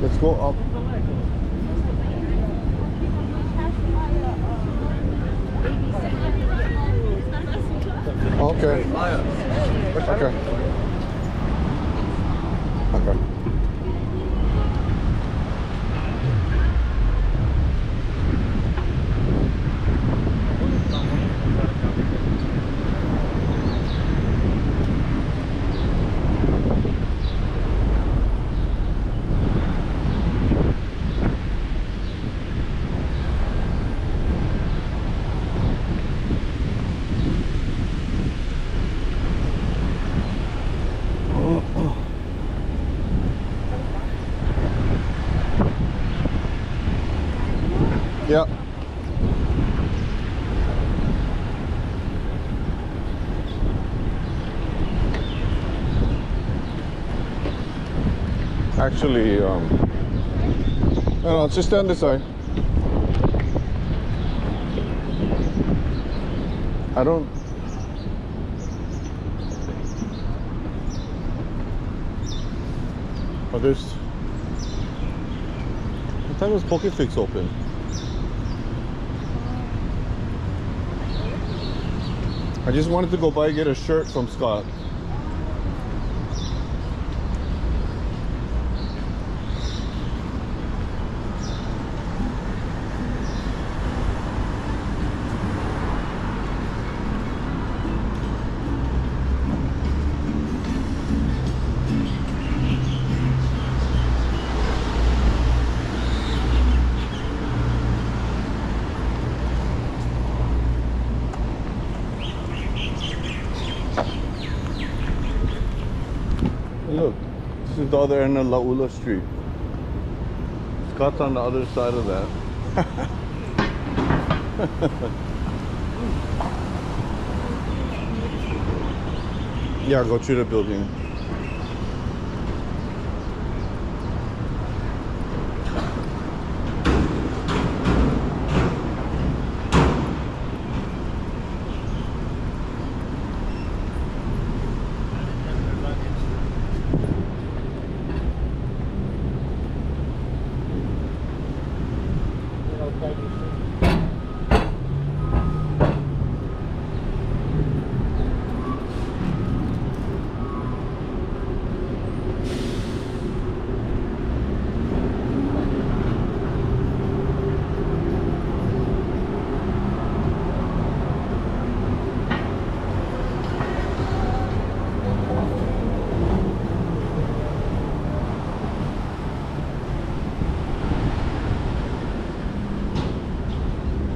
Let's go up. Okay. Okay. Okay. Yeah. Actually, no, just stand this side. I don't. Oh, there's. What time was Pokefix open? I just wanted to go by and get a shirt from Scott. Look, this is the other end of Laula Street. Scott's on the other side of that. Yeah, go through the building.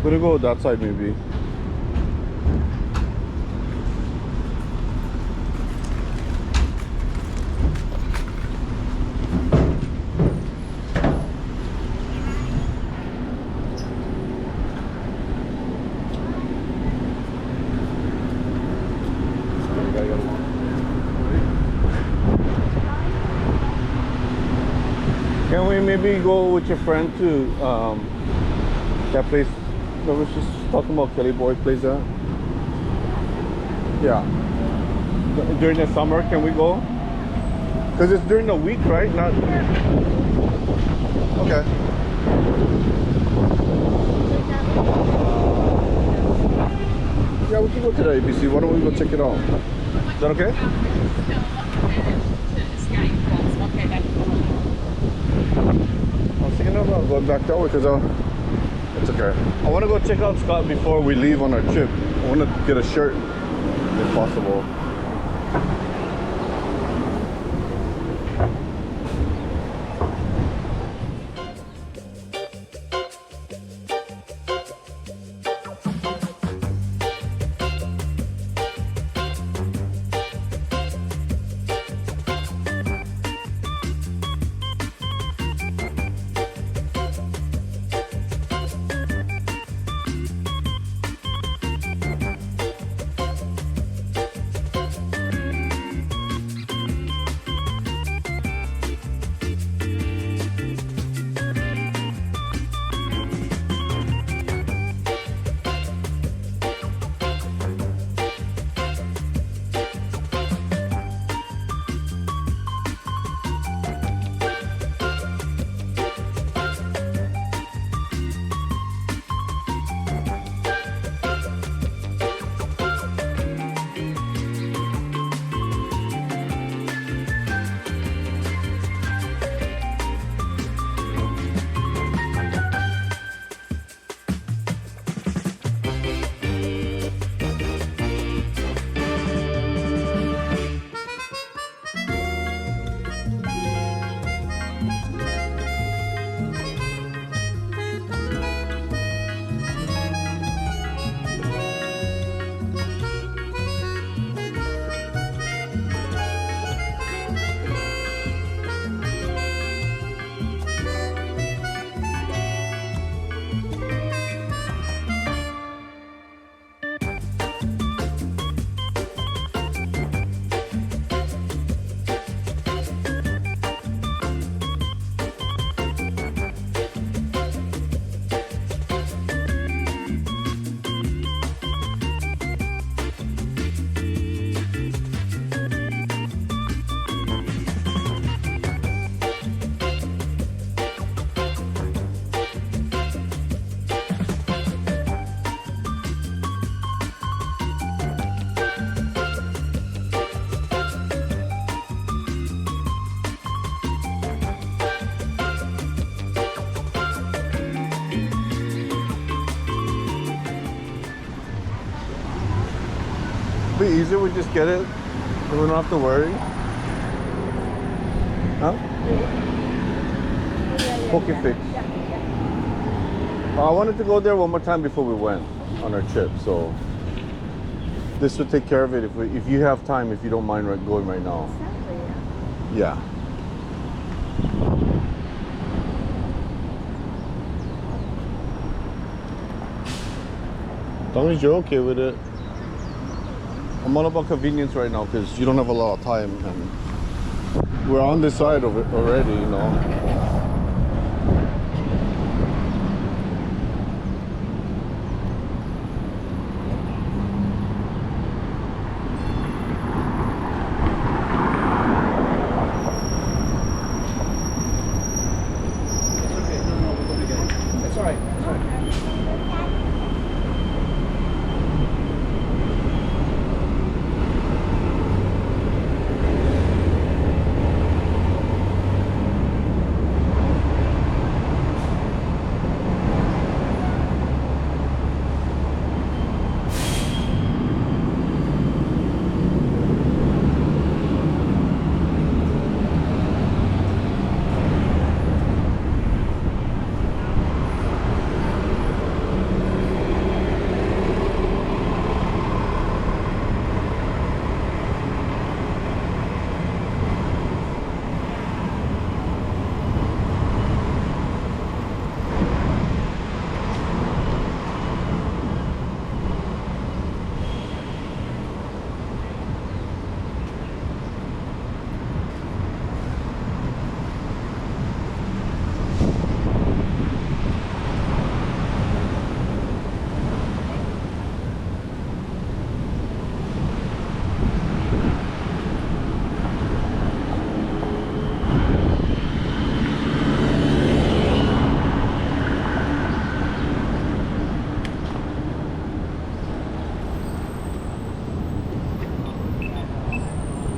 We're gonna go that side maybe. Can we maybe go with your friend to that place? I was just talking about Kelly Boy plays that. Yeah. During the summer, can we go? Because it's during the week, right? Not. Okay. Yeah, we can go to the ABC. Why don't we go check it out? Is that okay? I was thinking about going back that way because it's okay. I want to go check out Scott before we leave on our trip. I want to get a shirt if possible. be easier we just get it and we don't have to worry? Huh? Poke fix. I wanted to go there one more time before we went on our trip, so this would take care of it if you have time, if you don't mind going right now. Exactly. Yeah. As long as you're okay with it. I'm all about convenience right now because you don't have a lot of time and we're on this side of it already, you know.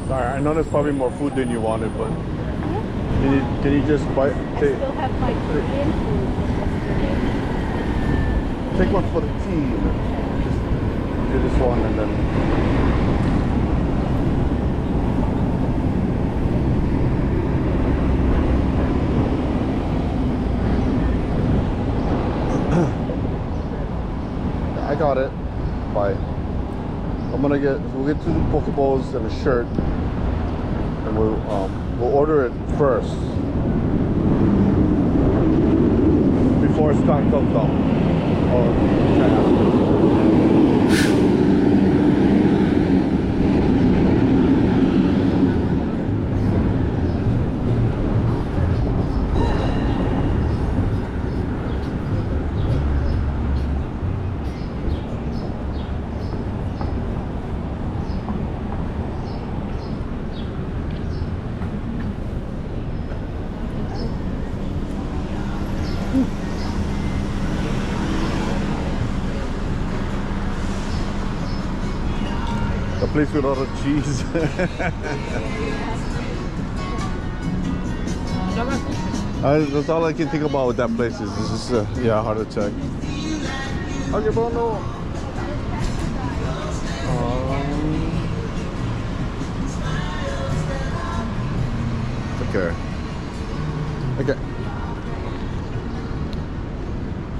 Sorry, I know there's probably more food than you wanted, but can you just buy? Still have my Korean food. Take one for the team. Just do this one and then. I got it. Bye. We'll get 2 Pokeballs and a shirt, and we'll order it first before Scott comes up. The place with all the cheese. That's all I can think about with that place is just yeah, hard to check. Okay, bro, no. Okay. Okay.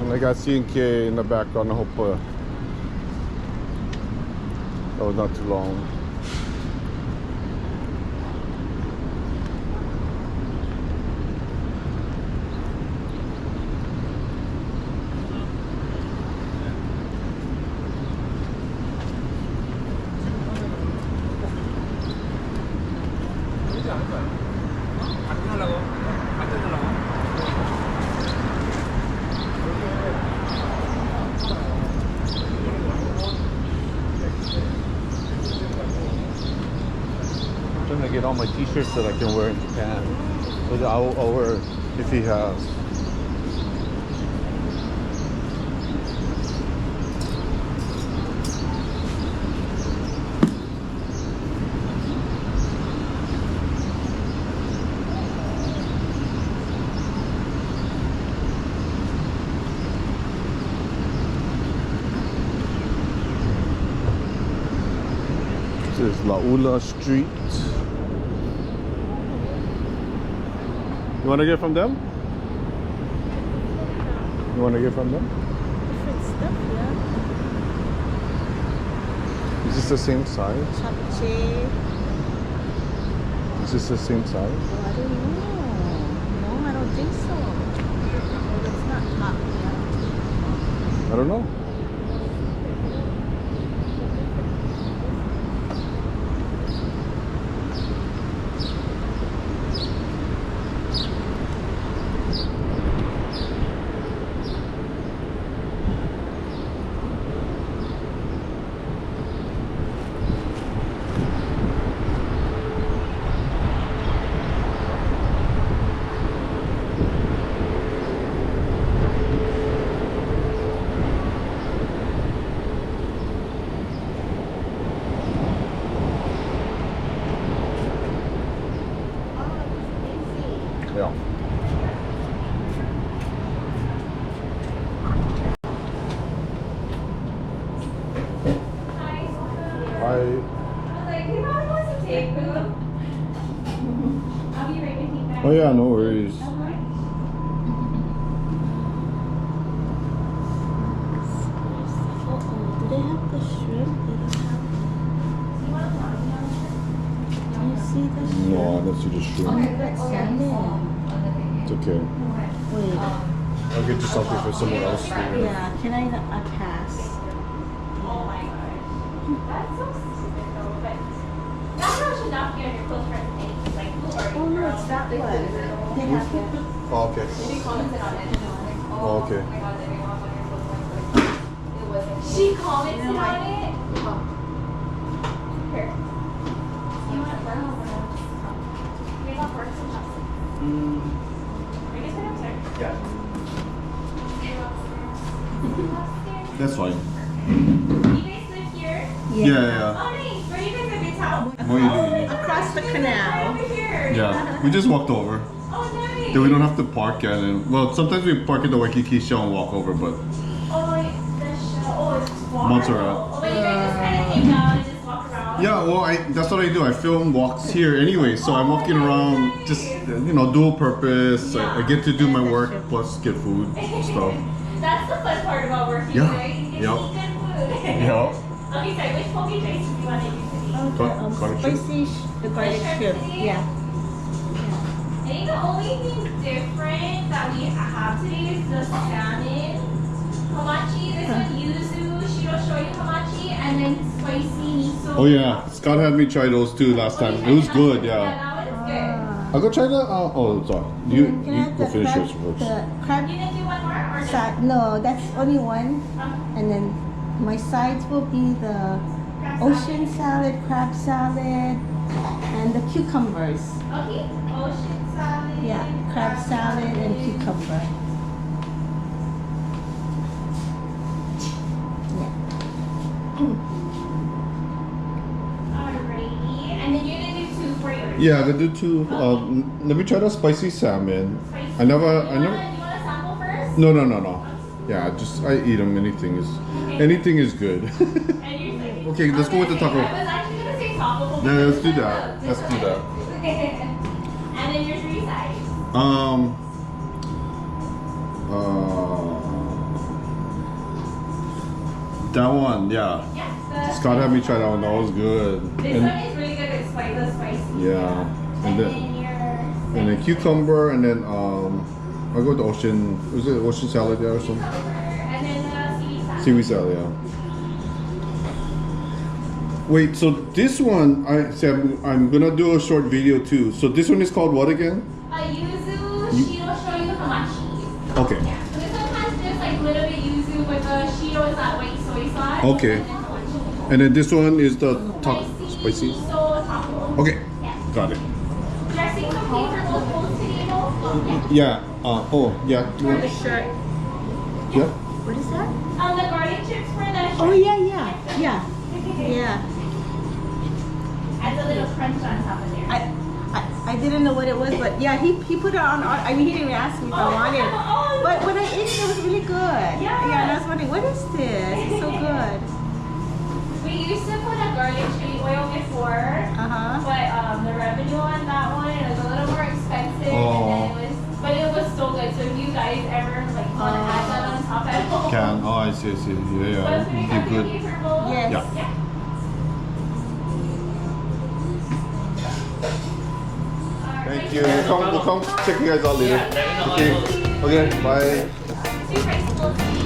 And I got C&K in the background. I hope that was not too long. I'm trying to get all my t-shirts that I can wear in Japan. But I'll wear if he has. is Laula Street. You want to get from them? You want to get from them? Different stuff, yeah. Is this the same size? Chapche. Is this the same size? Oh, I don't know. No, I don't think so. Oh, that's not hot, yeah. I don't know. Yeah. Oh yeah, no worries. Do they have the shrimp? Do you see the shrimp? No, I don't see the Oh, shrimp. that's salmon. It's okay. Wait. I'll get you something for someone else. Yeah, can I pass? That's so stupid though, but that girl should not be on your close friend's page. Like, who are you? Oh no, it's that one. They have it. Oh, okay. She commented on it. Oh, okay. Oh my god, everyone on your close friend's page. It wasn't. She commented on it? Oh. Here. You want brown or we got work some chocolate. Are you guys going upstairs? Yeah. Upstairs. That's fine. You guys live here? Yeah, yeah. Oh, nice. Where do you guys live in town? Across the canal. Over here. Yeah, we just walked over. Oh, nice. Then we don't have to park at it. Well, sometimes we park at the Waikiki shell and walk over, but Oh, the shell. Oh, it's far. Montserrat. Oh, but you guys just kind of hang out and just walk around. yeah, well, that's what I do. I film walks here anyway, so I'm walking around just, dual purpose. I get to do my work plus get food stuff. That's the fun part about working, Yeah. right? You get Yep. to eat good food. Yeah. Okay, so which poke drinks do you want to use today? Garlic shrimp? Spicy, the garlic shrimp. Yeah. I think the only thing different that we have today is the salmon hamachi. This one yuzu, shiro shoyu hamachi, and then spicy miso. Oh yeah, Scott had me try those too last time. It was good, Yeah, yeah. that one is good. I'll go try the, oh, sorry. You Can I have go the finish crab? yours first. The crab You gonna do one more or just no, that's only one. And then my sides will be the ocean salad, crab salad, and the cucumbers. Okay, ocean salad. Yeah, crab salad and cucumber. Yeah. Alrighty, and then you're gonna do two for yours. Yeah, I could do two. Let me try the spicy salmon. Spicy. I never. Do you wanna sample first? No. Yeah, I eat them. Anything is good. And you're like, Okay, let's go with the taco. I was actually gonna say taco. but Yeah, we're let's do gonna that. Let's do that. And then your three sides. That one, yeah. Yes. Scott had me try that one. That was good. This And- one is really good. It's the spicy. Yeah, And and then then cucumber, and then I'll go with the ocean. Was it ocean salad? Yeah, or something. and then seaweed salad. Seaweed salad, yeah. Wait, so this one, I'm gonna do a short video too. So this one is called what again? Yuzu shiro shoyu hamachi. Okay. Yeah. So this one has just like little bit yuzu with the shiro is that white soy sauce. Okay. And then hamachi. And then this one is the spicy. miso taco. Okay, Yes. got it. Dressings okay for both bowls today, though? Yeah. Yeah. For the shirt. Yeah. What is that? The garlic chips for the Oh shrimp. yeah. Yeah. Adds a little crunch on top of there. I didn't know what it was, but yeah, he put it on. I mean, he didn't even ask me if I wanted. Oh, But when I ate it, it was really good. Yeah. And I was wondering, what is this? It's so good. We We used to put a garlic tree oil before, but the revenue on that one was a little more expensive, and then but it was so good. So if you guys ever like want to add that on top at home, Can. Oh, I see. Yeah. but if we Be have good. cookie for both, Yes. yeah. Thank you. We'll come check you guys out later. Okay. Okay. Bye. Two principals.